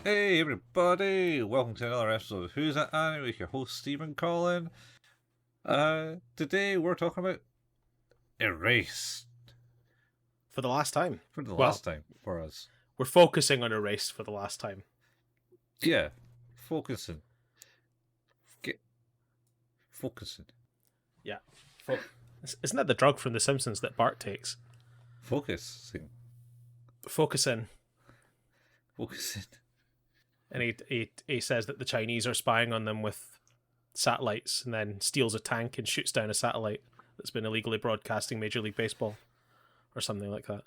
Hey everybody, welcome to another episode of Who's That Anime with your host Stephen Colin. Today we're talking about Erased For the last time. for the last time for us. We're focusing on Erased for the last time. Yeah, focusing. Focusing. Yeah. Isn't that the drug from The Simpsons that Bart takes? Focusing. Focusing. Focusing. And he says that the Chinese are spying on them with satellites, and then steals a tank and shoots down a satellite that's been illegally broadcasting Major League Baseball or something like that.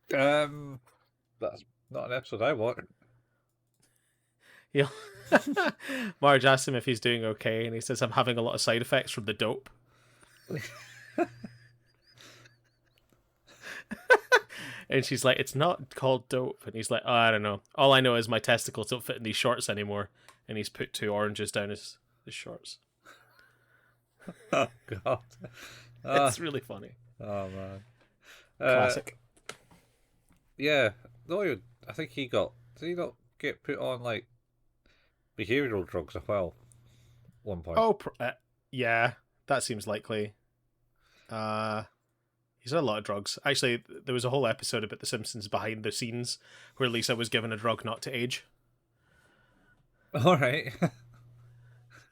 That's not an episode I want. Yeah. Marge asks him if he's doing okay, and he says, "I'm having a lot of side effects from the dope." And she's like, "It's not called dope." And he's like, "Oh, I don't know. All I know is my testicles don't fit in these shorts anymore." And he's put 2 oranges down his shorts. Oh god. It's really funny. Oh man. Classic. Yeah. No, I think did he not get put on like behavioural drugs as well? One point. Oh, yeah, that seems likely. He's had a lot of drugs. Actually, there was a whole episode about The Simpsons behind the scenes where Lisa was given a drug not to age. All right.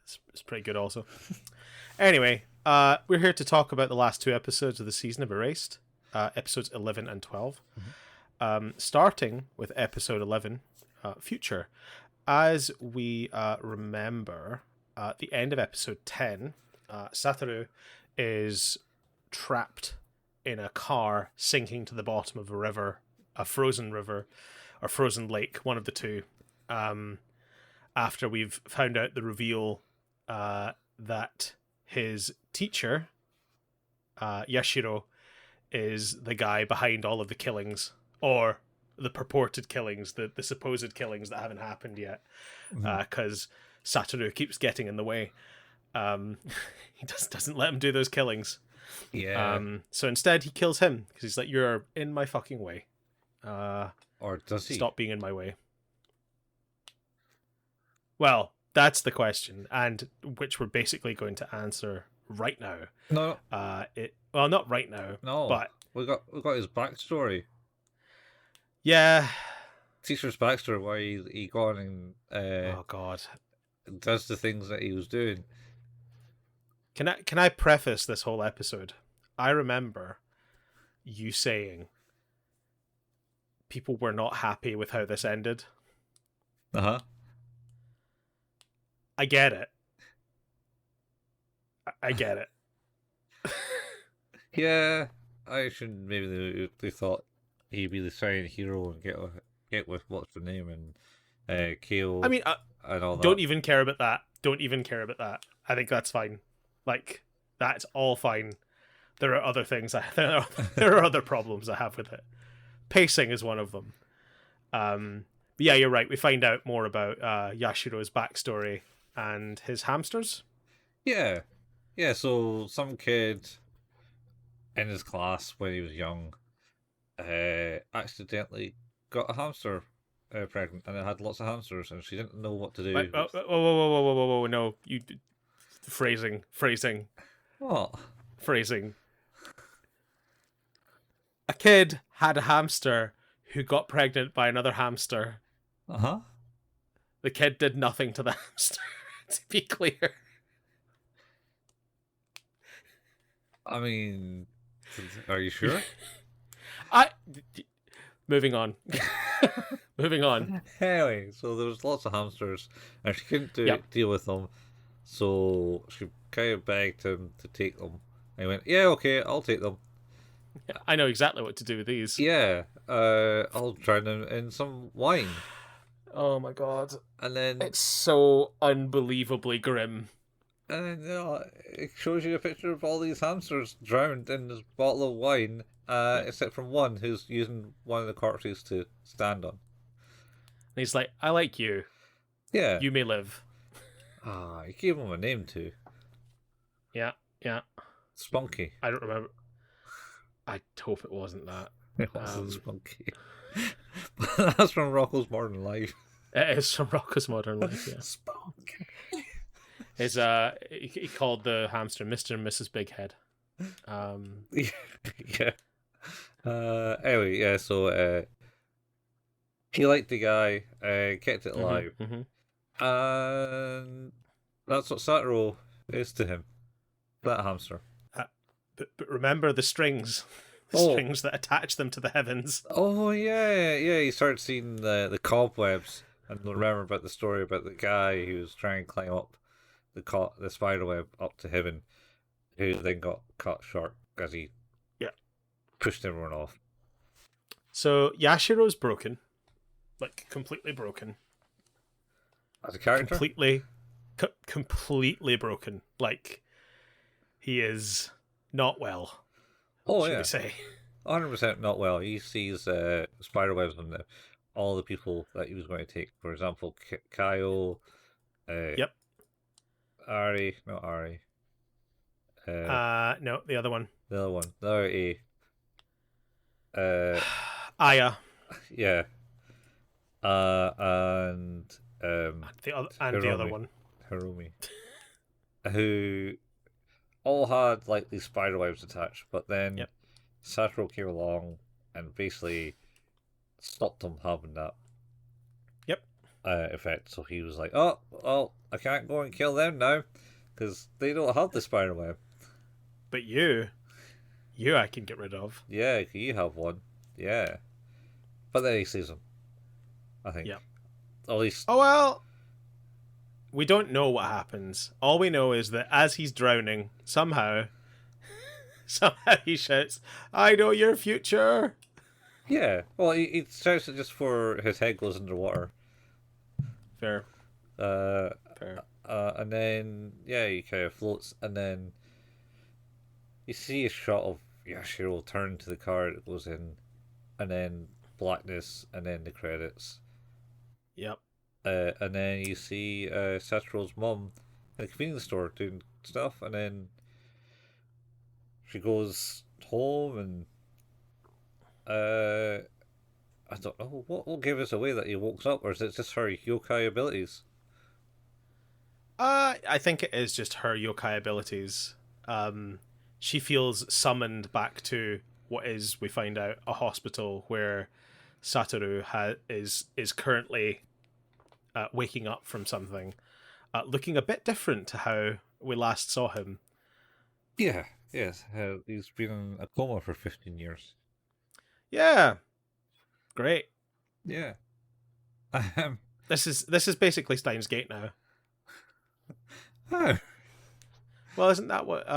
It's pretty good also. Anyway, we're here to talk about the last 2 episodes of the season of Erased, episodes 11 and 12. Starting with episode 11, Future. As we remember, at the end of episode 10, Satoru is trapped in a car sinking to the bottom of a river, a frozen river, or frozen lake, one of the two. After we've found out the reveal that his teacher, Yashiro, is the guy behind all of the killings, or the purported killings, the supposed killings that haven't happened yet, because Satoru keeps getting in the way. He doesn't let him do those killings. Yeah. So instead, he kills him because he's like, "You're in my fucking way." Or does he? Stop being in my way. Well, that's the question, and which we're basically going to answer right now. No. Well, not right now. No. But we got his backstory. yeah. Teacher's backstory, why he gone and Oh god. does the things that he was doing. Can I preface this whole episode? I remember you saying people were not happy with how this ended. Uh-huh. I get it. I get it. Yeah, I should maybe they thought he'd be the silent hero and get with what's the name and KO. I mean, and all that. don't even care about that. Don't even care about that. I think that's fine. Like, that's all fine. There are other things. There are other problems I have with it. Pacing is one of them. But yeah, you're right. We find out more about Yashiro's backstory and his hamsters. Yeah. So some kid in his class when he was young accidentally got a hamster pregnant, and it had lots of hamsters, and she didn't know what to do. Wait, whoa, no, you phrasing. What? Phrasing. A kid had a hamster who got pregnant by another hamster. Uh-huh. The kid did nothing to the hamster, to be clear. I mean, are you sure? Moving on. Moving on. Anyway, so there was lots of hamsters, and she couldn't deal with them, so she kind of begged him to take them. And he went, "Yeah, okay, I'll take them. I know exactly what to do with these." Yeah, I'll drown them in some wine." Oh my god. And then it's so unbelievably grim. And then it shows you a picture of all these hamsters drowned in this bottle of wine, except from one who's using one of the corpses to stand on. And he's like, "I like you. Yeah. You may live." He gave him a name too. Yeah. Spunky. I don't remember. I hope it wasn't that. It wasn't Spunky. That's from Rocco's Modern Life. It is from Rocco's Modern Life. Yeah, Spunk. his he called the hamster Mr. and Mrs. Big Head. Yeah. Anyway, yeah. So he liked the guy, kept it alive, and that's what Satoru is to him. That hamster. But remember the strings. Strings that attach them to the heavens. Oh yeah. He started seeing the cobwebs, and remember about the story about the guy who was trying to climb up the spider web up to heaven, who then got cut short as he pushed everyone off. So Yashiro's broken, like completely broken. As a character, completely broken. Like he is not well. Oh should yeah, we say 100% not well. He sees spider webs on all the people that he was going to take. For example, Kyle. Yep. Ari, not Ari. No, the other one. The other one. The other A. Aya. Yeah. And the other one. Harumi. Who all had like these spider webs attached, but then Satoru came along and basically stopped them having that effect. So he was like, oh, I can't go and kill them now because they don't have the spider web. But you I can get rid of. Yeah, you have one. Yeah. But then he sees them, I think. Yeah. At least. Oh, well. We don't know what happens. All we know is that as he's drowning, somehow he shouts, "I know your future!" Yeah. Well, he shouts it just before his head goes underwater. Fair. Fair. And then, he kind of floats, and then you see a shot of Yashiro turn to the car that goes in, and then blackness, and then the credits. Yep. And then you see Satoru's mum in the convenience store doing stuff, and then she goes home, and I don't know what will give us away that he wakes up, or is it just her yokai abilities? I think it is just her yokai abilities. She feels summoned back to what is, we find out, a hospital where Satoru is currently waking up from something, looking a bit different to how we last saw him. Yeah, yes. He's been in a coma for 15 years. Yeah. Great. Yeah. This is basically Steins Gate now. Oh. Well, isn't that what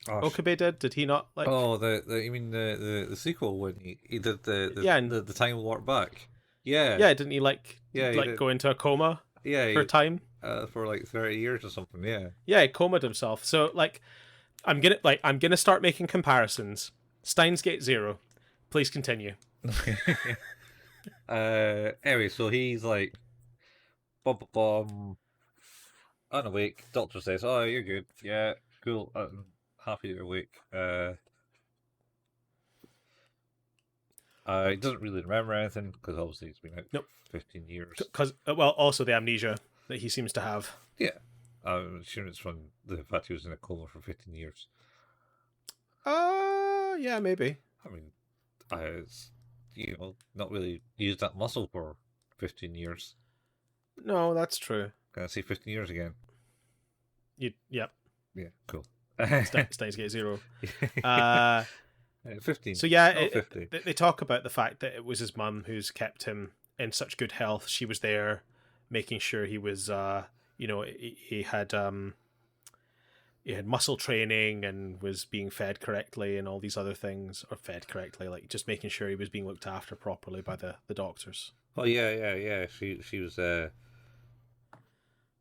Okabe did? Did he not like? Oh, you mean the sequel when he did the time warp back? Yeah. Yeah, didn't he go into a coma? Yeah, for a time. For like 30 years or something. Yeah. Yeah, he comaed himself. So I'm gonna start making comparisons. Steins Gate 0. Please continue. Anyway, so he's like, bum, unawake. Doctor says, "Oh, you're good. Yeah, cool. I'm happy you're awake." He doesn't really remember anything because obviously it's been out 15 years. Because also the amnesia that he seems to have. Yeah, I'm assuming it's from the fact he was in a coma for 15 years. Yeah, maybe. I mean, it's not really used that muscle for 15 years. No, that's true. Can I say 15 years again? Yep. Yeah, cool. Steins Gate 0. 15. So yeah, 50. They talk about the fact that it was his mum who's kept him in such good health. She was there making sure he was, he had muscle training and was being fed correctly and all these other things, or fed correctly, like just making sure he was being looked after properly by the doctors. Oh yeah. She was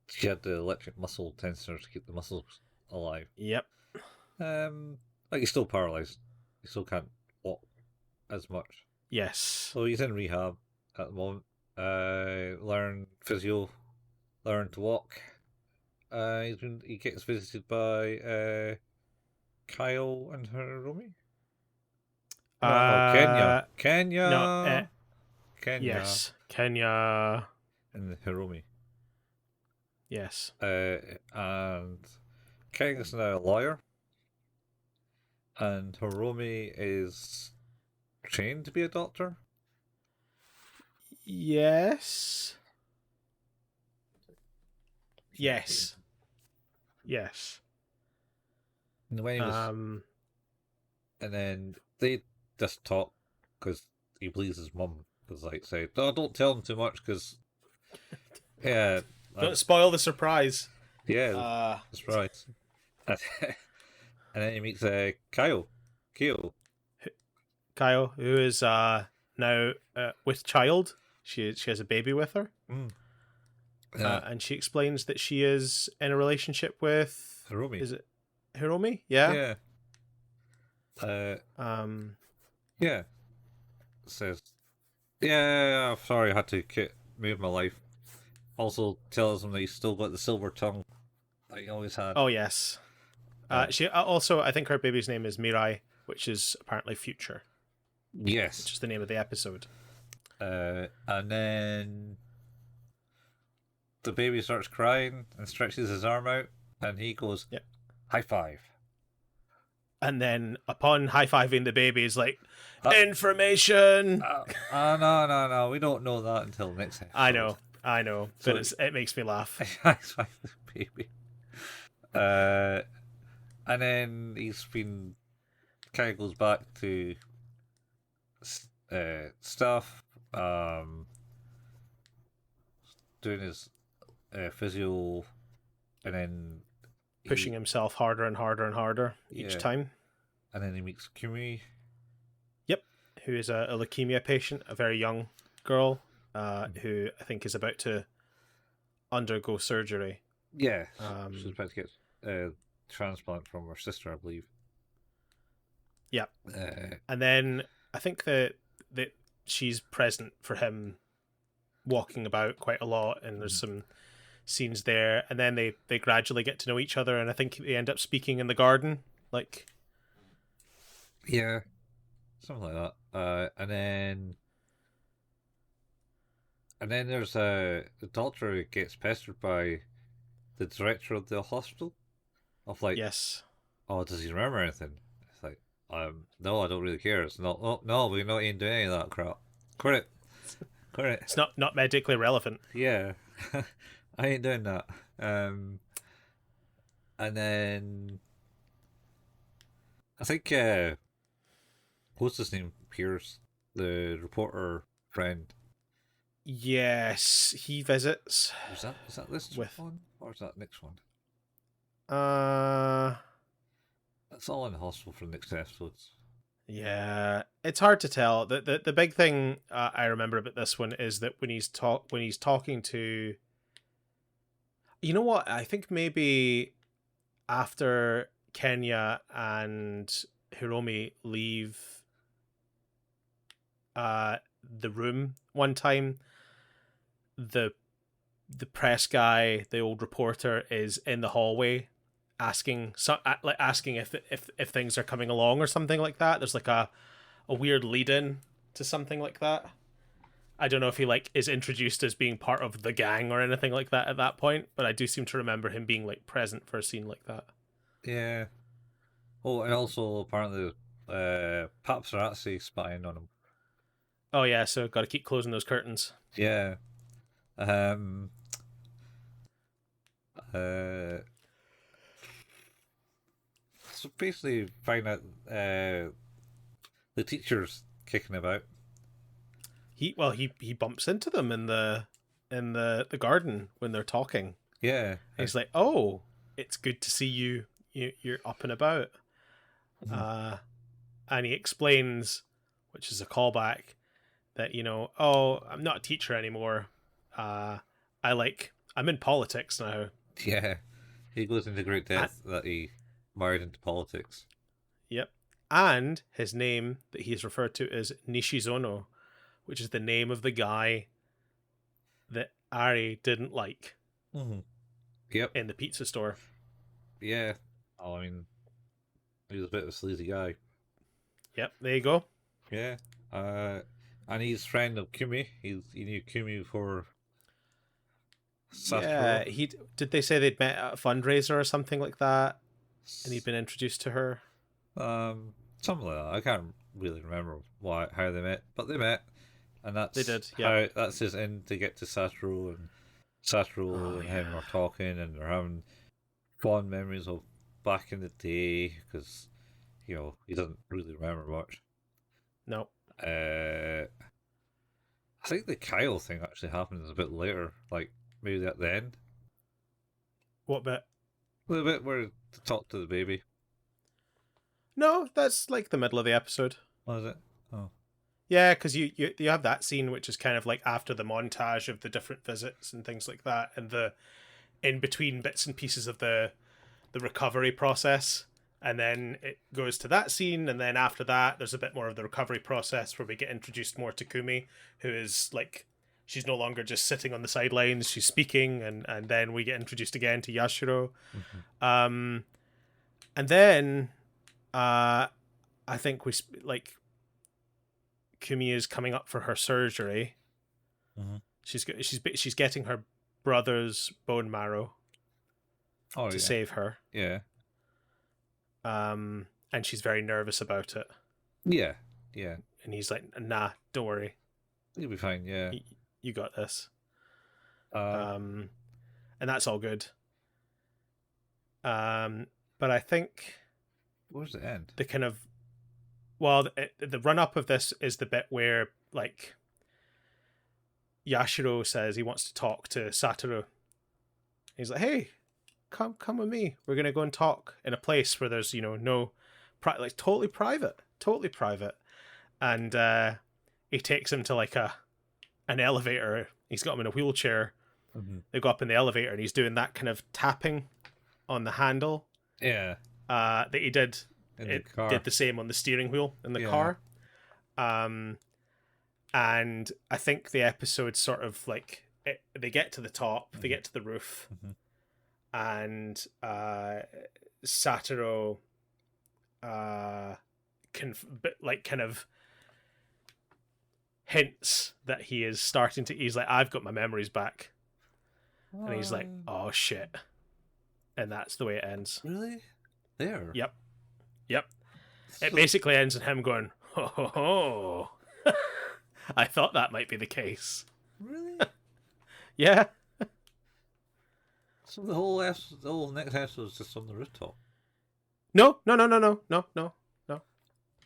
she had the electric muscle tensors to keep the muscles alive. Yep. He's still paralyzed. He still can't walk as much. Yes. So he's in rehab at the moment. Learn physio, learn to walk. He gets visited by Kyle and Harumi. No, Kenya. No, Kenya. yes, Kenya. And Hiromi. Yes. And Kenya's now a lawyer. And Hiromi is trained to be a doctor. Yes. Yes. Yes. And when he was, and then they just talk because he believes his mum. Because, like, say, oh, don't tell him too much because, yeah. Don't spoil the surprise. Yeah, that's right. And then he meets Kyo. Kyle, who is now with child. She has a baby with her. And she explains that she is in a relationship with Hiromi. Is it Hiromi? Yeah. Yeah. Says, yeah, I'm sorry, I had to move my life. Also tells him that he's still got the silver tongue that he always had. Oh yes. She also, I think her baby's name is Mirai, which is apparently future. Yes. Which is the name of the episode. And then the baby starts crying and stretches his arm out, and he goes, "Yep, high five." And then, upon high fiving the baby, is like, information. No, we don't know that until next episode. I know, So, but it makes me laugh. High five the baby. And then he's been kind of goes back to stuff, doing his physio, and then pushing himself harder and harder and harder each time. And then he meets Kumi. Yep, who is a leukemia patient, a very young girl, who I think is about to undergo surgery. Yeah, she's about to get a transplant from her sister, I believe. Yeah, and then I think that she's present for him walking about quite a lot, and there's some scenes there, and then they gradually get to know each other, and I think they end up speaking in the garden, like, yeah, something like that. And then there's the doctor who gets pestered by the director of the hospital, of like, yes, oh, does he remember anything? It's like, no, I don't really care. It's not. Oh, no, we're not even doing any of that crap. Quit it. It's not medically relevant. Yeah. I ain't doing that. And then I think what's his name? Pierce, the reporter friend. Yes, he visits. Is that this one or is that next one? That's all in the hospital for the next episodes. Yeah, it's hard to tell. The big thing I remember about this one is that when he's talking to, you know what? I think maybe after Kenya and Hiromi leave the room one time, the press guy, the old reporter, is in the hallway asking if things are coming along or something like that. There's like a weird lead in to something like that. I don't know if he like is introduced as being part of the gang or anything like that at that point, but I do seem to remember him being like present for a scene like that. Yeah. Oh, and also apparently paparazzi spying on him. Oh yeah, so got to keep closing those curtains. Yeah. So basically, find out the teacher's kicking about. He bumps into them in the garden when they're talking. Yeah. And he's like, "Oh, it's good to see you. You're up and about." Mm-hmm. And he explains, which is a callback, that oh, I'm not a teacher anymore. I'm in politics now. Yeah, he goes into great depth that he married into politics. Yep. And his name that he's referred to is Nishizono, which is the name of the guy that Ari didn't like. Mm-hmm. Yep. In the pizza store. Yeah. Oh, I mean, he was a bit of a sleazy guy. Yep, there you go. Yeah. And he's friend of Kumi. He knew Kumi before Satoru. Yeah, did they say they'd met at a fundraiser or something like that, and he'd been introduced to her? Something like that. I can't really remember how they met, but they met, and They that's did. Yep. that's his end to get to Satoru, and Satoru Oh and him yeah. are talking, and they're having fond memories of back in the day because he doesn't really remember much. No. I think the Kyle thing actually happens a bit later, like maybe at the end, What bit? the bit where they talk to the baby. No, that's like the middle of the episode. What is it? Oh, Yeah, because you have that scene which is kind of like after the montage of the different visits and things like that, and the in between bits and pieces of the recovery process, and then it goes to that scene, and then after that there's a bit more of the recovery process where we get introduced more to Kumi, who is like, she's no longer just sitting on the sidelines, she's speaking, and then we get introduced again to Yashiro. um and then I think like Kumi is coming up for her surgery. mm-hmm. She's getting her brother's bone marrow Oh to yeah, save her. yeah, And she's very nervous about it. yeah, yeah. And he's like, "Nah, don't worry, You'll be fine. Yeah. you got this." Uh, And that's all good. But I think where's the end? the kind of, well, the run up of this is the bit where like Yashiro says he wants to talk to Satoru. He's like, "Hey, come with me. We're gonna go and talk in a place where there's no, like totally private. And he takes him to like an elevator. He's got him in a wheelchair. Mm-hmm. They go up in the elevator, and he's doing that kind of tapping on the handle. Yeah. That he did. In the It car. did the same on the steering wheel in the Yeah. car. And I think the episode sort of like they get to the top, they get to the roof, and Satoru kind of hints that he is starting to. He's like, "I've got my memories back," and he's like, "Oh shit," and that's the way it ends. Really? There. Yep. It basically ends in him going, "Ho ho ho." I thought that might be the case. Really? Yeah. So the whole next episode is just on the rooftop. No.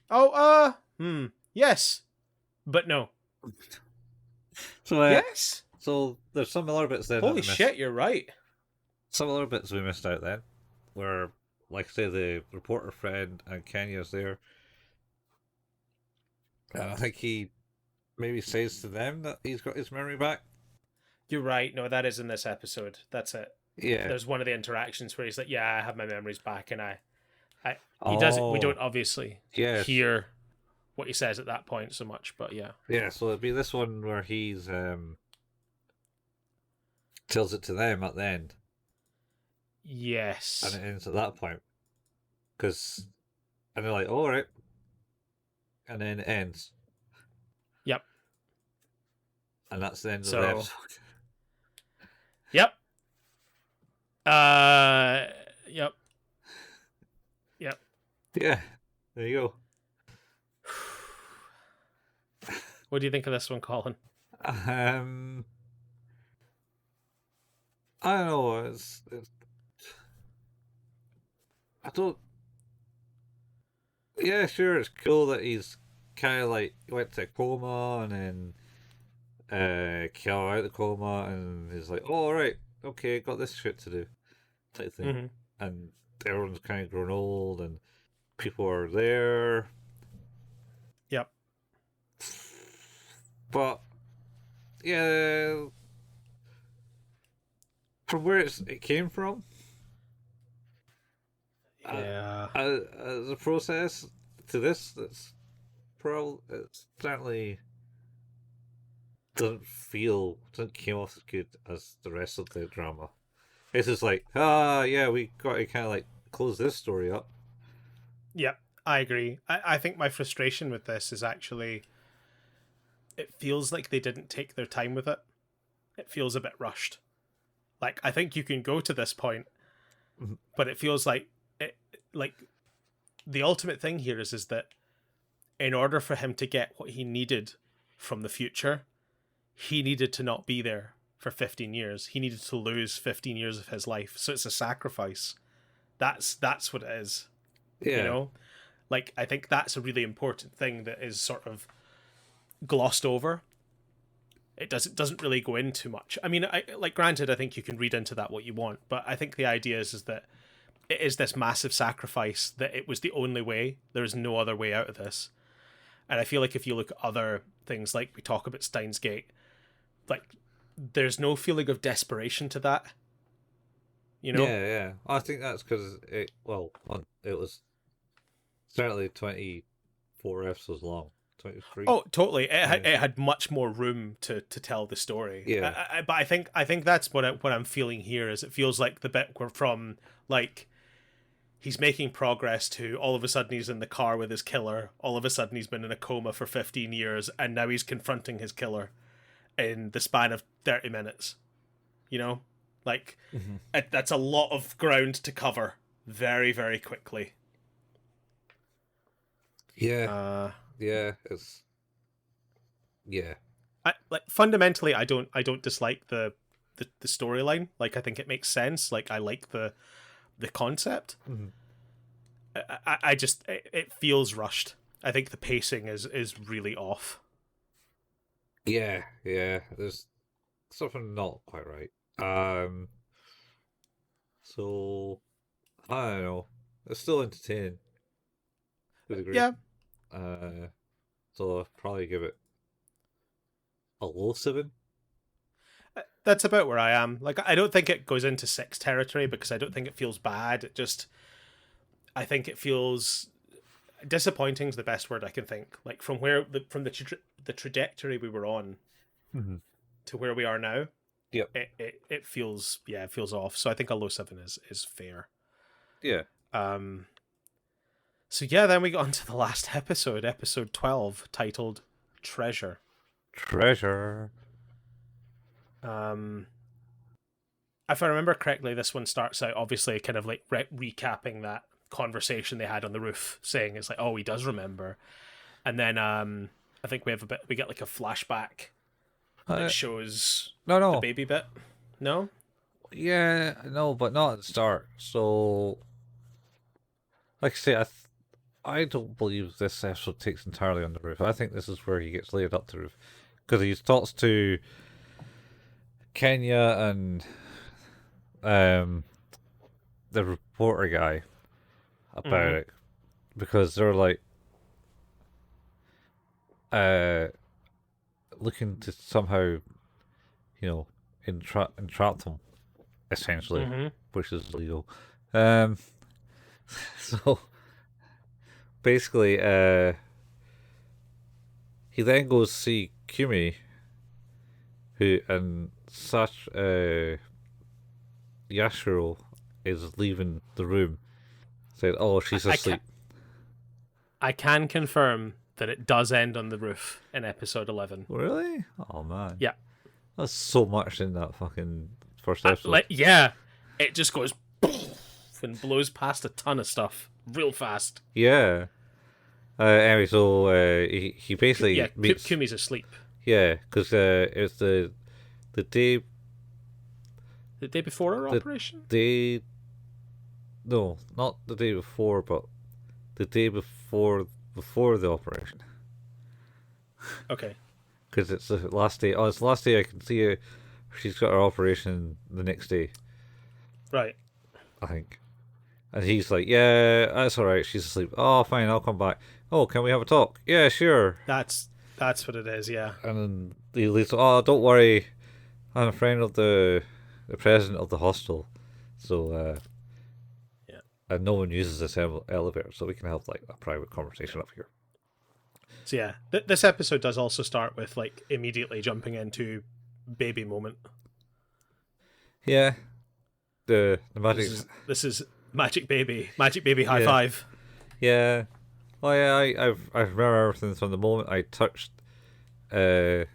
Oh, yes, but no. So Yes. So there's some other bits there. Holy shit, you're right. Some other bits we missed out then, where, like, say, the reporter friend and Kenya's there, and I think he maybe says to them that he's got his memory back. You're right. No, that is in this episode. That's it. Yeah. There's one of the interactions where he's like, "Yeah, I have my memories back," and he doesn't. We don't obviously hear what he says at that point so much, but yeah. Yeah, so it'd be this one where he's tells it to them at the end. Yes. And it ends at that point. And they're like, all right. And then it ends. Yep. And that's the end of the episode. Yep. Yep. Yeah. There you go. What do you think of this one, Colin? I don't know. I don't. Yeah, sure. It's cool that he's kind of like went to a coma and then came out of the coma and he's like, "Oh, all right, okay, got this shit to do," type thing. Mm-hmm. And everyone's kind of grown old and people are there. Yep. But yeah, from where it came from. Yeah. As a process to this, it's certainly doesn't came off as good as the rest of the drama. It's just like, yeah, we got to kind of like close this story up. Yep. I agree. I think my frustration with this is actually, it feels like they didn't take their time with it. It feels a bit rushed. Like, I think you can go to this point, but it feels like like the ultimate thing here is that in order for him to get what he needed from the future, he needed to not be there for 15 years. He needed to lose 15 years of his life. So it's a sacrifice. That's what it is. Yeah. You know? Like, I think that's a really important thing that is sort of glossed over. It doesn't really go into much. I mean, granted, I think you can read into that what you want, but I think the idea is that it is this massive sacrifice, that it was the only way. There is no other way out of this. And I feel like if you look at other things, like we talk about Steins Gate, like, there's no feeling of desperation to that. You know? Yeah. I think that's because it was certainly 24 episodes long. 23. Oh, totally. It had much more room to tell the story. Yeah. But I think that's what I'm feeling here. Is it feels like the bit where from, like, he's making progress to all of a sudden he's in the car with his killer. All of a sudden he's been in a coma for 15 years, and now he's confronting his killer in the span of 30 minutes. You know, like, that's a lot of ground to cover very, very quickly. Yeah. It's fundamentally, I don't dislike the storyline. Like, I think it makes sense. Like, I like the concept. I just, it feels rushed. I think the pacing is really off. Yeah. There's something not quite right. So I don't know. It's still entertaining. To a degree. Yeah. So I'll probably give it a low 7. That's about where I am. Like, I don't think it goes into 6 territory because I don't think it feels bad. It just, I think it feels disappointing is the best word I can think. Like, from the trajectory we were on to where we are now. Yep. It feels off. So I think a low 7 is fair. Yeah. So yeah, then we got on to the last episode 12, titled Treasure. If I remember correctly, this one starts out obviously kind of like recapping that conversation they had on the roof, saying it's like, oh, he does remember, and then I think we get like a flashback that shows the baby bit. No? Yeah, no, but not at the start. So, like I say, I don't believe this episode takes entirely on the roof. I think this is where he gets laid up the roof, because he talks to Kenya and the reporter guy about it, because they're like looking to somehow, entrap them, essentially, which is illegal. So basically, he then goes to see Kumi, who and such Yashiro is leaving the room. Said, "Oh, she's asleep." I can confirm that it does end on the roof in episode 11. Really? Oh man. Yeah. That's so much in that fucking first episode. It just goes and blows past a ton of stuff real fast. Yeah. Anyway, so he basically meets... Kumi's asleep. Yeah, because it's the day... The day before our operation? No, not the day before, but the day before the operation. Okay. Because it's the last day. Oh, it's the last day I can see her. She's got her operation the next day. Right. I think. And he's like, yeah, that's alright, she's asleep. Oh, fine, I'll come back. Oh, can we have a talk? Yeah, sure. That's what it is, yeah. And then he leaves, oh, don't worry, I'm a friend of the president of the hostel. So, yeah. And no one uses this elevator, so we can have, like, a private conversation up here. So, yeah, this episode does also start with, like, immediately jumping into baby moment. Yeah. The magic... This is Magic Baby high five. Yeah. Oh yeah, I remember everything from the moment I touched uh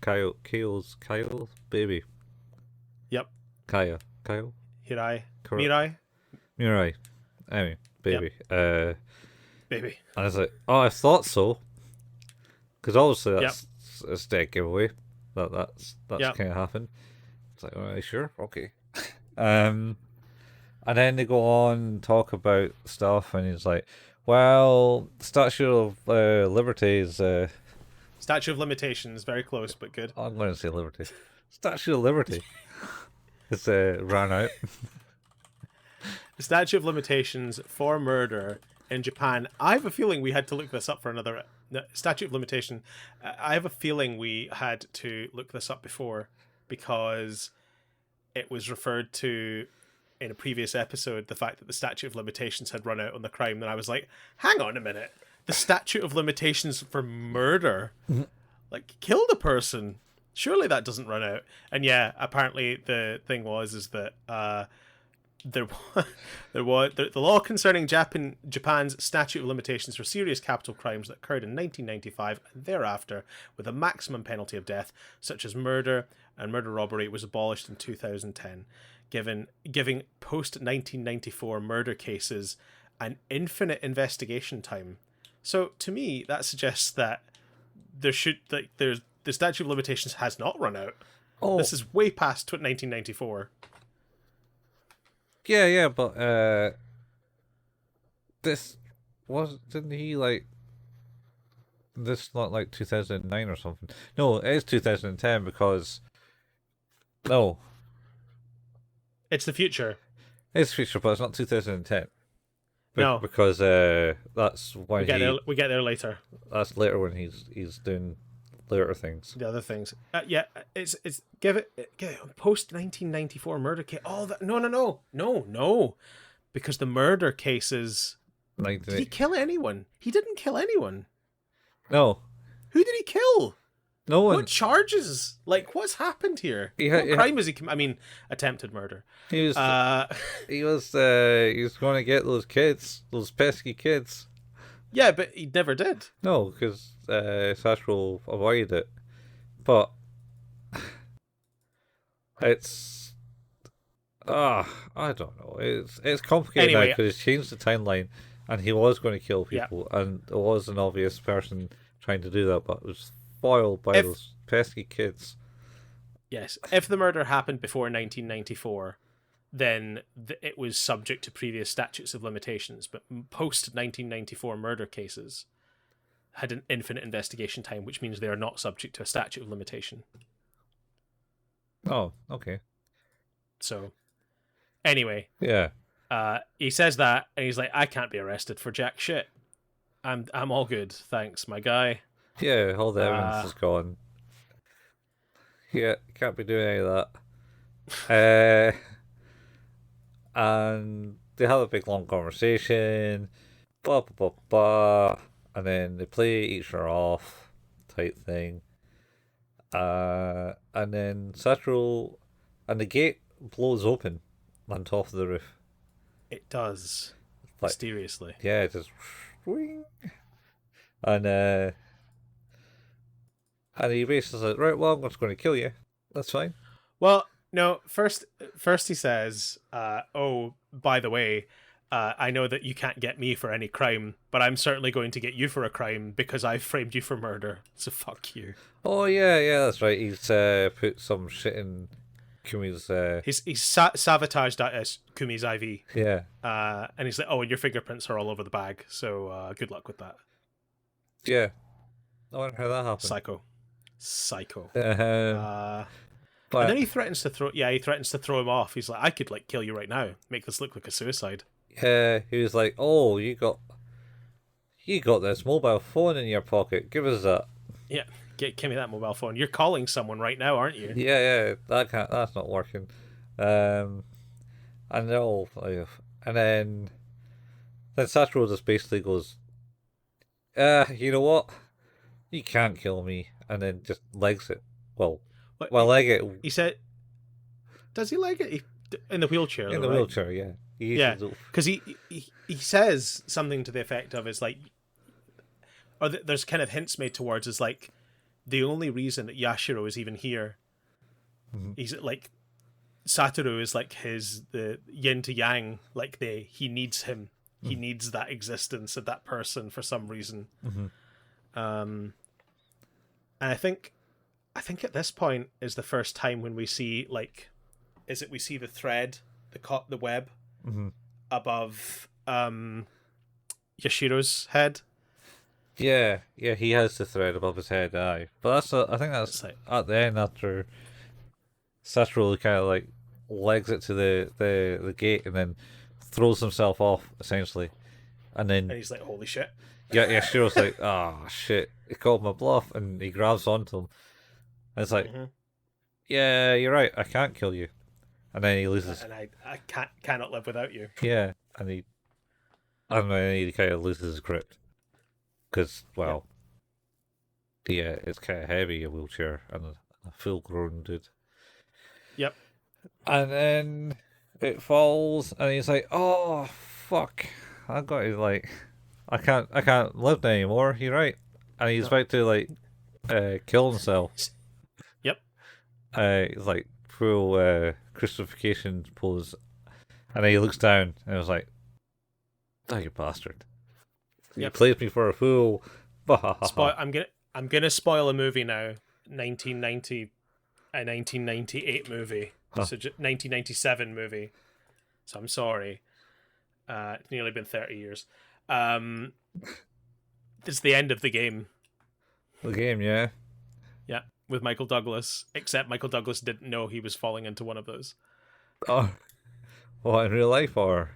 Kyle's baby. Yep. Kyle? Hirai. Correct. Mirai. You're right. Anyway, Yep. baby. Baby. I was like, oh, I thought so, because obviously Yep. that's a dead giveaway. That's Yep. kind of happened. It's like, are you sure? Okay. Um, and then they go on and talk about stuff, and he's like, well, Statue of Liberty is. Statue of Limitations. Very close, but good. I'm going to say Liberty. Statue of Liberty. It's ran out. The Statute of Limitations for murder in Japan. I have a feeling we had to look this up for another Statute of Limitation. I have a feeling we had to look this up before because it was referred to in a previous episode, the fact that the Statute of Limitations had run out on the crime. And I was like, hang on a minute. The Statute of Limitations for murder? Like, killed a person? Surely that doesn't run out. And yeah, apparently the thing is that the law concerning Japan's statute of limitations for serious capital crimes that occurred in 1995 and thereafter, with a maximum penalty of death, such as murder and murder robbery, was abolished in 2010, giving post 1994 murder cases an infinite investigation time. So to me, that suggests that the statute of limitations has not run out. Oh, This is way past 1994. yeah, but this didn't he like this not like 2009 or something? No, it is 2010 because no, It's the future. it's future, but it's not 2010. No, because that's when we get there later. that's later when he's doing later things. The other things, yeah, it's give it post 1994 murder case. Oh, no, because the murder cases. Did he kill anyone? He didn't kill anyone. No. Who did he kill? No one. What charges? Like, what's happened here? What crime is he? I mean, attempted murder. He was. He was going to get those kids, those pesky kids. Yeah, but he never did. No, because Satoru avoided it. But it's. I don't know. It's complicated now Anyway, because it's changed the timeline, and he was going to kill people, and there was an obvious person trying to do that, but it was foiled by those pesky kids. Yes, if the murder happened before 1994, then it was subject to previous statutes of limitations. But post 1994 murder cases had an infinite investigation time, which means they are not subject to a statute of limitation. Oh, okay. So, anyway, yeah, he says that, and he's like, "I can't be arrested for jack shit. I'm all good, thanks, my guy." Yeah, all the evidence is gone. Yeah, can't be doing any of that. And they have a big long conversation, blah blah blah blah, and then they play each other off, type thing. And then Satoru, and the gate blows open on top of the roof. It does, like, mysteriously. Yeah, it just and he basically says, right, well, I'm just going to kill you. That's fine. Well, no, first he says, oh, by the way, I know that you can't get me for any crime, but I'm certainly going to get you for a crime because I framed you for murder, so fuck you. Oh, yeah, that's right. He's put some shit in Kumi's... He's sabotaged Kumi's IV. Yeah. And he's like, oh, and your fingerprints are all over the bag, so good luck with that. Yeah. I wonder how that happened. Psycho. But... And then he threatens to throw him off. He's like, I could kill you right now, make this look like a suicide. Yeah, he was like, oh, you got this mobile phone in your pocket. Give us that. Yeah, give me that mobile phone. You're calling someone right now, aren't you? Yeah, that's not working. And no, and then Satoru just basically goes, you know what? You can't kill me, and then just legs it. Well, leg it. He said, does he leg it? in the wheelchair. In though, the right? wheelchair, yeah. He Yeah, uses because he says something to the effect of is like, or there's kind of hints made towards is like the only reason that Yashiro is even here, he's like Satoru is like the yin to yang, like he needs him, he needs that existence of that person for some reason. And I think at this point is the first time when we see like, we see the thread, the web above Yashiro's head. Yeah, he has the thread above his head, aye. But I think that's like, at the end after Satoru kind of like legs it to the gate and then throws himself off, essentially. And then and he's like, holy shit. yeah, Shiro's like, oh shit, he called my bluff, and he grabs onto him. And it's like, yeah, you're right, I can't kill you. And then he loses. And I cannot live without you. Yeah, and then he kind of loses his grip. Because, well, yeah, it's kind of heavy, a wheelchair, and a full-grown dude. Yep. And then it falls, and he's like, "Oh fuck! I got to like, I can't live anymore." You're right, and he's about to like, kill himself. Yep. He's like full crucifixion pose, and then he looks down, and I was like, "Oh, you bastard! You played me for a fool." I'm gonna spoil a movie now. 1990, a 1998 movie. So 1997 movie. So I'm sorry. It's nearly been 30 years. It's the end of the game. The game, yeah. Yeah, with Michael Douglas. Except Michael Douglas didn't know he was falling into one of those. Oh, what, in real life or?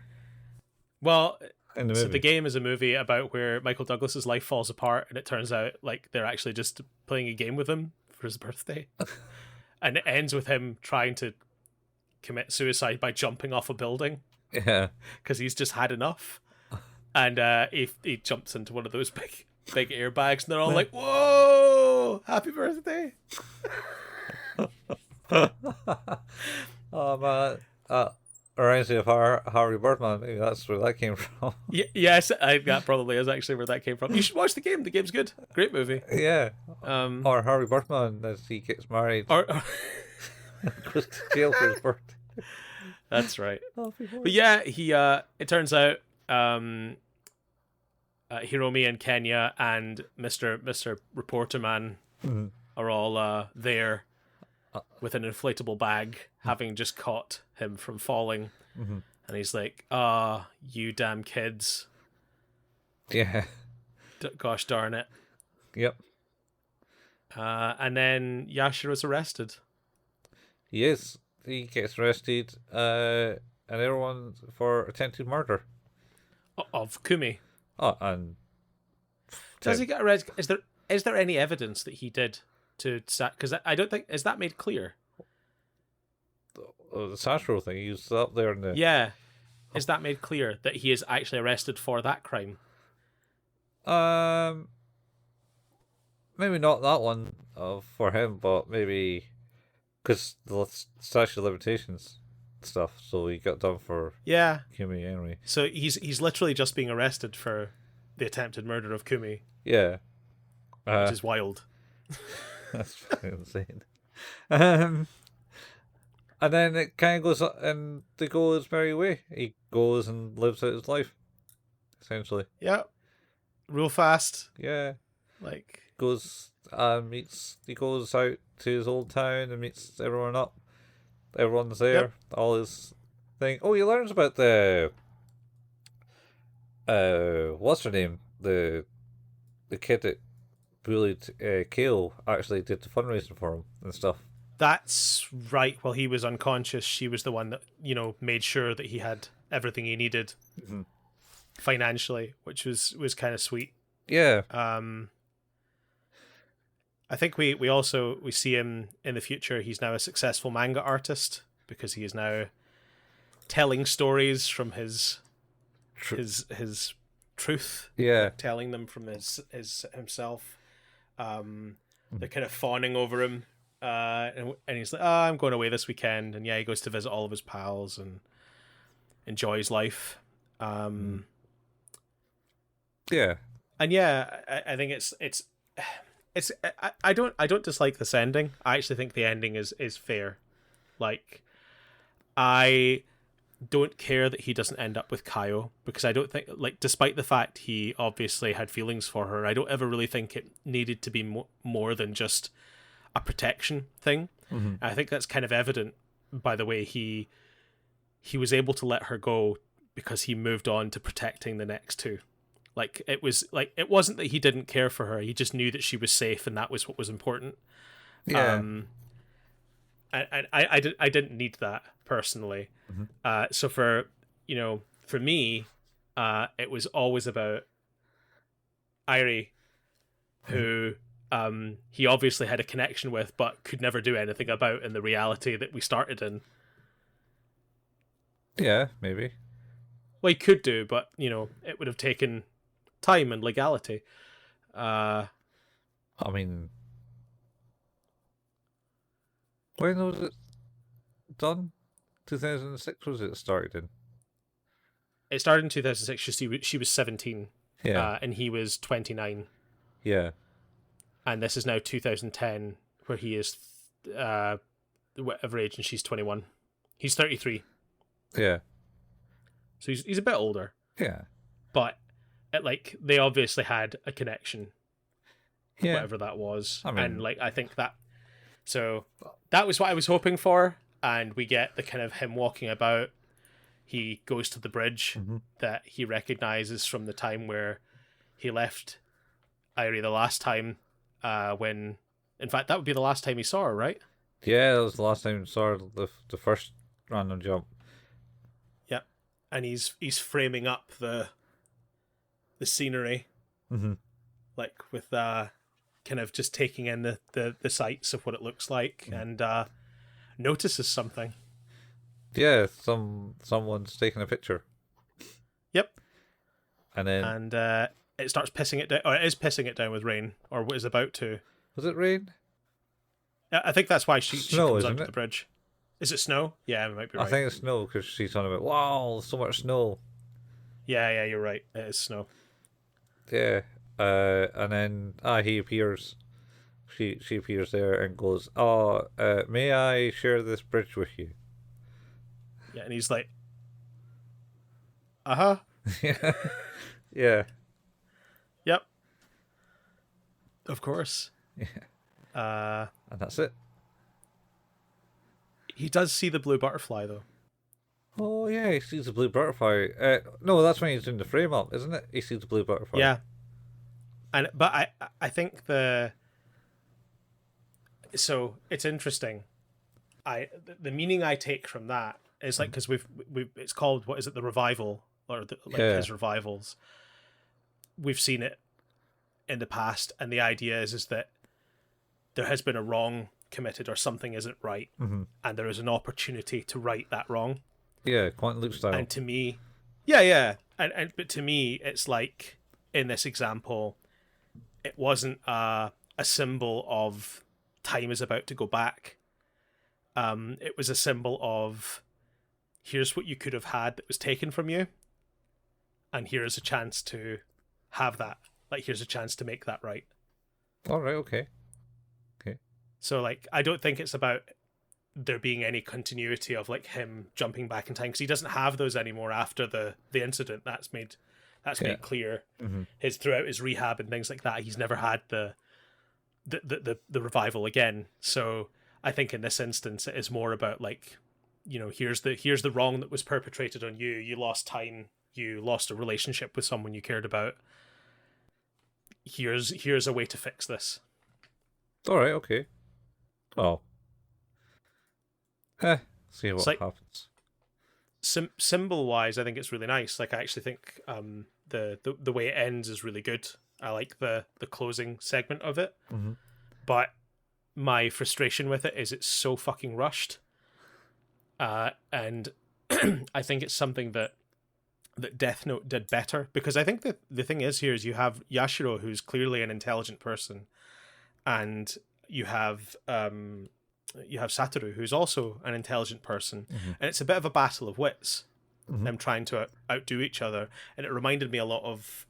Well, in the so movie? the game is a movie about where Michael Douglas's life falls apart, and it turns out like they're actually just playing a game with him for his birthday. And it ends with him trying to commit suicide by jumping off a building. Yeah. Because he's just had enough. And he jumps into one of those big airbags, and they're all like, "Whoa! Happy birthday!" Oh man, reminds me of Harvey Birdman. Maybe that's where that came from. Yes, that probably is actually where that came from. You should watch the game. The game's good. Great movie. Yeah. Or Harvey Birdman as he gets married. Or goes to jail for his birthday. That's right. But yeah, he it turns out Hiromi and Kenya and Mr. Reporter Man are all there with an inflatable bag, having just caught him from falling. And he's like, you damn kids. Yeah. Gosh darn it. Yep. And then Yashiro's arrested. Yes, he gets arrested, and everyone for attempted murder. Of Kumi. Oh, and does he get arrested? Is there any evidence that he did to because I don't think, is that made clear? The Satoru thing, he was up there in the... Yeah. Is that made clear that he is actually arrested for that crime? Maybe not that one for him, but maybe because the statute of limitations stuff, so he got done for Kumi anyway. So he's literally just being arrested for the attempted murder of Kumi. Yeah. Which is wild. That's fucking insane. And then it kind of goes and they go his merry way. He goes and lives out his life, essentially. Yeah. Real fast. Yeah. Like... He goes out to his old town and meets everyone up. Everyone's there. Yep. All his thing. Oh, he learns about the what's her name? The kid that bullied Kale actually did the fundraising for him and stuff. That's right. While he was unconscious, she was the one that, made sure that he had everything he needed financially, which was kind of sweet. Yeah. I think we see him in the future. He's now a successful manga artist because he is now telling stories from his truth. Yeah. Telling them from his himself. They're kind of fawning over him And he's like, I'm going away this weekend, and yeah, he goes to visit all of his pals and enjoys life. Yeah. And yeah, I think I don't dislike this ending. I actually think the ending is fair. Like, I don't care that he doesn't end up with Kaio, because I don't think, like, despite the fact he obviously had feelings for her, I don't ever really think it needed to be more than just a protection thing. Mm-hmm. I think that's kind of evident by the way he was able to let her go, because he moved on to protecting the next two. Like, it wasn't that he didn't care for her, he just knew that she was safe, and that was what was important. Yeah. I didn't need that personally. Mm-hmm. So for me, it was always about Irie, who he obviously had a connection with, but could never do anything about in the reality that we started in. Yeah, maybe. Well, he could do, but it would have taken time and legality. I mean, when was it done? 2006 was it started in? It started in 2006. She was 17, Yeah. and he was 29. Yeah. And this is now 2010, where he is whatever age, and she's 21. He's 33. Yeah. So he's a bit older. Yeah. But they obviously had a connection. Yeah. Whatever that was. I mean, and I think that, so that was what I was hoping for, and we get the kind of him walking about. He goes to the bridge that he recognizes from the time where he left Irie the last time, when, in fact, that would be the last time he saw her, right? Yeah, that was the last time I saw the first random jump. Yeah, and he's framing up the scenery, like with kind of just taking in the sights of what it looks like, and notices something. Yeah, someone's taking a picture. Yep. And then it starts pissing it down, or it is pissing it down with rain, or what is about to. Was it rain? I think that's why she comes onto it? the bridge. Is it snow? Yeah, it might be right. I think it's snow, because she's talking about, wow, so much snow. Yeah, you're right. It is snow. Yeah. And then he appears. She appears there and goes, "Oh, may I share this bridge with you?" Yeah, and he's like, "Uh-huh." Yeah. Yeah. Yep. Of course. Yeah. And that's it. He does see the blue butterfly, though. Oh yeah, he sees the blue butterfly. No, that's when he's doing the frame up, isn't it? He sees the blue butterfly. Yeah. But I think so it's interesting. The meaning I take from that is like, because we've it's called, what is it, the revival, or his revivals. We've seen it in the past, and the idea is that there has been a wrong committed, or something isn't right, and there is an opportunity to right that wrong. Yeah, quantum loop style. And to me, yeah, but to me, it's like, in this example, it wasn't a symbol of time is about to go back. It was a symbol of, here's what you could have had that was taken from you, and here's a chance to have that. Like, here's a chance to make that right. All right, okay. So, like, I don't think it's about there being any continuity of, like, him jumping back in time, because he doesn't have those anymore after the incident. That's made clear. His throughout his rehab and things like that, he's never had the revival again. So I think in this instance, it is more about, like, here's the wrong that was perpetrated on you. You lost time. You lost a relationship with someone you cared about. Here's a way to fix this. All right, okay. Well, see what happens. Symbol wise, I think it's really nice. Like, I actually think the way it ends is really good. I like the closing segment of it, but my frustration with it is it's so fucking rushed. And I think it's something that Death Note did better, because I think that the thing is here is you have Yashiro, who's clearly an intelligent person, and you have Satoru, who's also an intelligent person, Mm-hmm. and it's a bit of a battle of wits, Mm-hmm. them trying to outdo each other, and it reminded me a lot of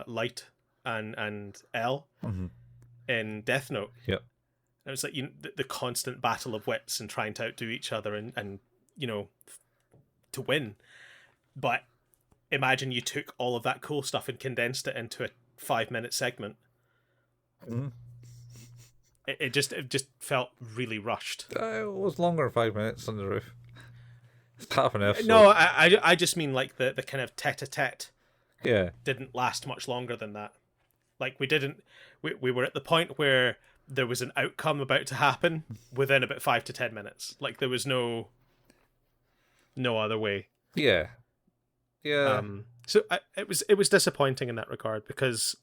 Light and L Mm-hmm. in Death Note. Yep. And it's like the constant battle of wits and trying to outdo each other and to win. But imagine you took all of that cool stuff and condensed it into a 5-minute segment. Mm-hmm. It just felt really rushed. It was longer than 5 minutes on the roof. It's half an episode. No, I just mean like the kind of tete-a-tete Yeah. didn't last much longer than that. Like we were at the point where there was an outcome about to happen within about 5 to 10 minutes. Like there was no other way. Yeah. Yeah. So it was disappointing in that regard because,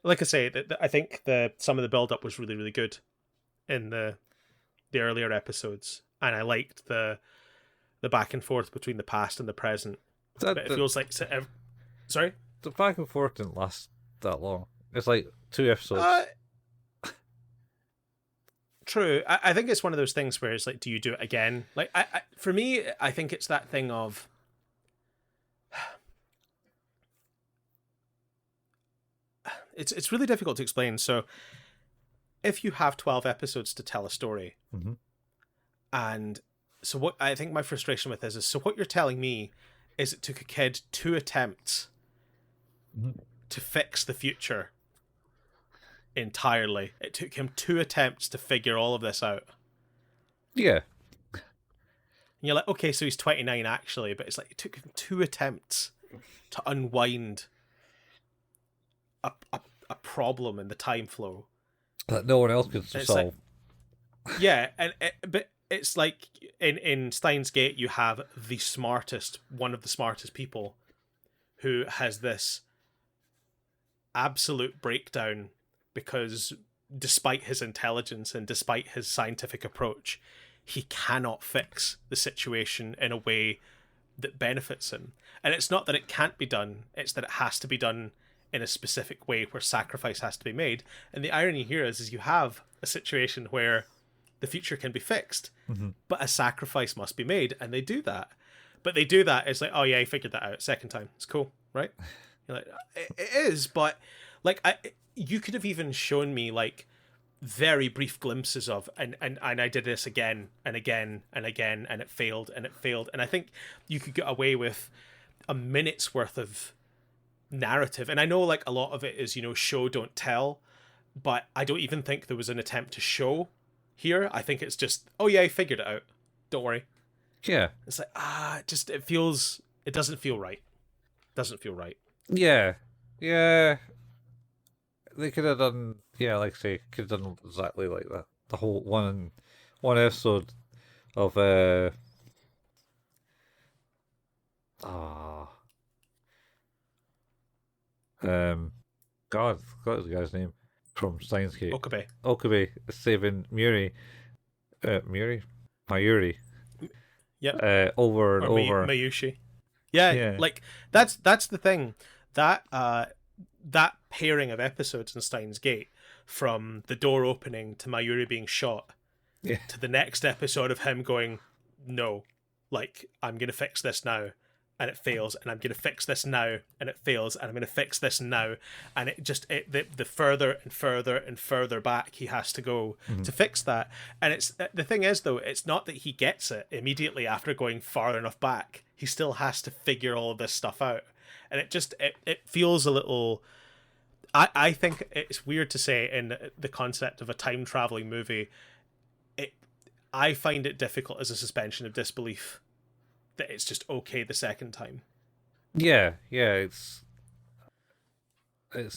like I say, I think some of the build up was really, really good in the earlier episodes, and I liked the back and forth between the past and the present. But it feels like sorry, the back and forth didn't last that long. It's like 2 episodes. True. I think it's one of those things where it's like, do you do it again? Like, for me, I think it's that thing of it's really difficult to explain. So, if you have 12 episodes to tell a story, Mm-hmm. and so what I think my frustration with this is, so what you're telling me is it took a kid 2 attempts Mm-hmm. to fix the future entirely. It took him 2 attempts to figure all of this out. Yeah. And you're like, okay, so he's 29 actually, but it's like it took him 2 attempts to unwind a problem in the time flow That no one else could it's solve. yeah, but it's like in Steins Gate you have one of the smartest people who has this absolute breakdown because despite his intelligence and despite his scientific approach, he cannot fix the situation in a way that benefits him. And it's not that it can't be done, it's that it has to be done in a specific way where sacrifice has to be made. And the irony here is you have a situation where the future can be fixed, Mm-hmm. but a sacrifice must be made, and they do that. But they do that, it's like, oh yeah, I figured that out second time. It's cool, right? You're like, it is, but like you could have even shown me like very brief glimpses of and I did this again and again and again and it failed and it failed. And I think you could get away with a minute's worth of narrative. And I know like a lot of it is, show don't tell, but I don't even think there was an attempt to show here. I think it's just, oh yeah, I figured it out. Don't worry. Yeah. It's like, it doesn't feel right. Doesn't feel right. Yeah. Yeah. They could have done, yeah, like I say, could have done exactly like that. The whole one episode of God, what was the guy's name from Steins Gate? Okabe saving Mayuri. Yeah. Over and or over. Mayushi. Yeah, like that's the thing. That pairing of episodes in Steins Gate, from the door opening to Mayuri being shot, to the next episode of him going, no, like, I'm gonna fix this now, and it fails, and I'm gonna fix this now, and it fails, and I'm gonna fix this now, and the further and further and further back he has to go to fix that. And it's the thing is though, it's not that he gets it immediately after going far enough back. He still has to figure all of this stuff out, and it feels a little. I think it's weird to say in the concept of a time traveling movie. I find it difficult as a suspension of disbelief that it's just okay the second time. Yeah, it's it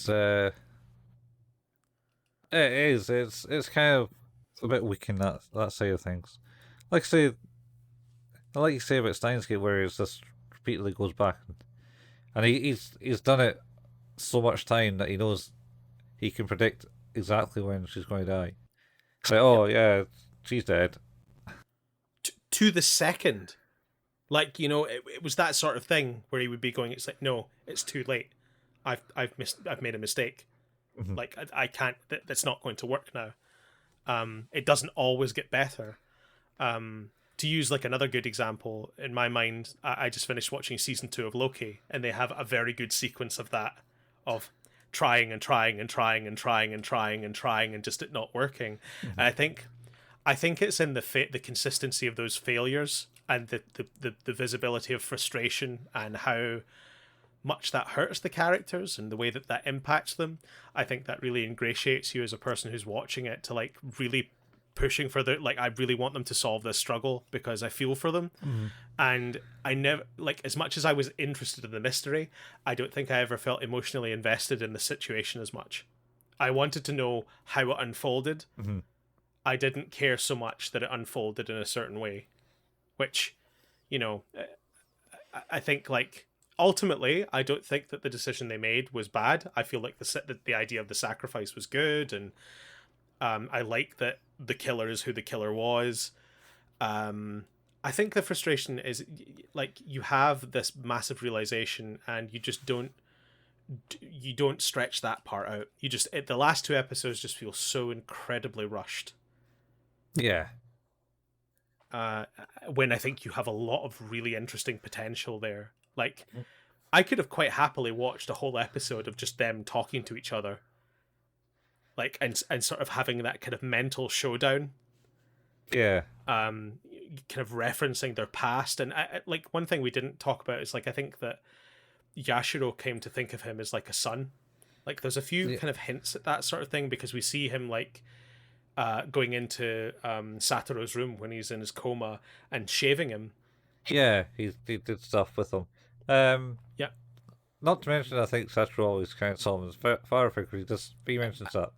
is. It's kind of a bit weak in that side of things. Like you say about Steins Gate, where it's just repeatedly goes back, and he's done it so much time that he knows he can predict exactly when she's going to die. It's like, oh yeah, she's dead. To the second. Like, it was that sort of thing where he would be going, it's like, no, it's too late. I've made a mistake. Like I can't. That's not going to work now. It doesn't always get better. To use like another good example in my mind, I just finished watching season 2 of Loki, and they have a very good sequence of that, of trying and trying and trying and trying and trying and trying and just it not working. And I think it's in the consistency of those failures and the visibility of frustration and how much that hurts the characters and the way that that impacts them. I think that really ingratiates you as a person who's watching it to like really pushing for the like I really want them to solve this struggle because I feel for them. And I never like as much as I was interested in the mystery, I don't think I ever felt emotionally invested in the situation as much. I wanted to know how it unfolded. I didn't care so much that it unfolded in a certain way, which, you know, I think like ultimately I don't think that the decision they made was bad. I feel like the idea of the sacrifice was good, and I like that the killer is who the killer was. I think the frustration is like you have this massive realization and you just don't stretch that part out. The last 2 episodes just feel so incredibly rushed. Yeah. When I think you have a lot of really interesting potential there. Like I could have quite happily watched a whole episode of just them talking to each other. Like and sort of having that kind of mental showdown. Yeah. Kind of referencing their past, and like one thing we didn't talk about is like I think that Yashiro came to think of him as like a son. Like there's a few kind of hints at that sort of thing because we see him like going into Satoru's room when he's in his coma and shaving him. Yeah, he did stuff with him. Yeah. Not to mention, I think Satoru always kind of saw him as father figure. He mentions that,